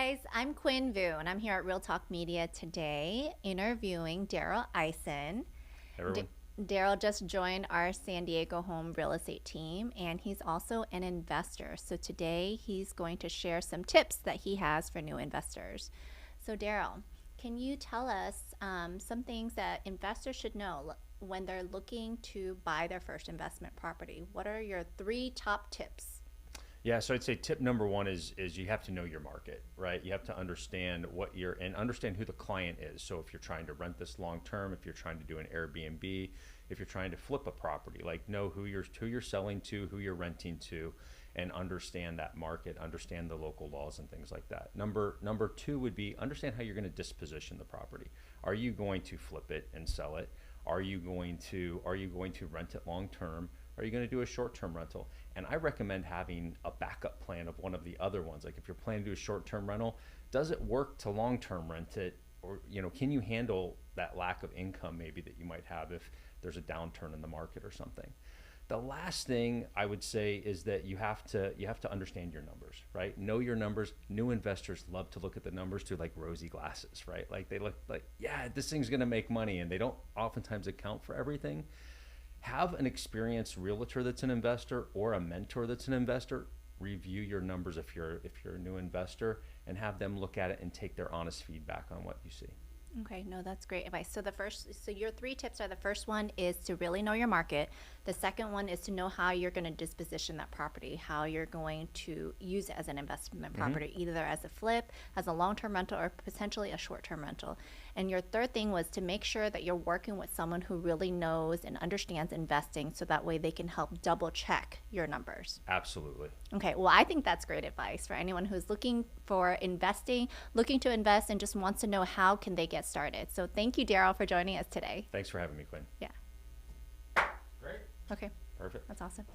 guys, I'm Quynh Vu, and I'm here at Real Talk Media today interviewing Darel Ison. Everyone. Darel just joined our San Diego home real estate team, and he's also an investor. So today he's going to share some tips that he has for new investors. So Darel, can you tell us some things that investors should know when they're looking to buy their first investment property? What are your 3 top tips? Yeah, so I'd say tip number one is you have to know your market, right? You have to understand and understand who the client is. So if you're trying to rent this long term, if you're trying to do an Airbnb, if you're trying to flip a property, like know who you're selling to, who you're renting to, and understand that market, understand the local laws and things like that. Number 2 would be understand how you're going to disposition the property. Are you going to flip it and sell it? Are you going to rent it long term? Are you going to do a short-term rental? And I recommend having a backup plan of one of the other ones. Like if you're planning to do a short-term rental, does it work to long-term rent it? Or can you handle that lack of income maybe that you might have if there's a downturn in the market or something? The last thing I would say is that you have to understand your numbers, right? Know your numbers. New investors love to look at the numbers through like rosy glasses, right? Like they look like, yeah, this thing's going to make money, and they don't oftentimes account for everything. Have an experienced realtor that's an investor or a mentor that's an investor review your numbers if you're a new investor, and have them look at it and take their honest feedback on what you see. Okay, no, that's great advice. So your 3 tips are: the first one is to really know your market. The second one is to know how you're going to disposition that property, how you're going to use it as an investment property, either as a flip, as a long-term rental, or potentially a short-term rental. And your third thing was to make sure that you're working with someone who really knows and understands investing, so that way they can help double check your numbers. Absolutely. Okay, well, I think that's great advice for anyone who's looking to invest, and just wants to know how can they get started. So thank you, Darel, for joining us today. Thanks for having me, Quynh. Yeah. Great. Okay, Perfect. that's awesome.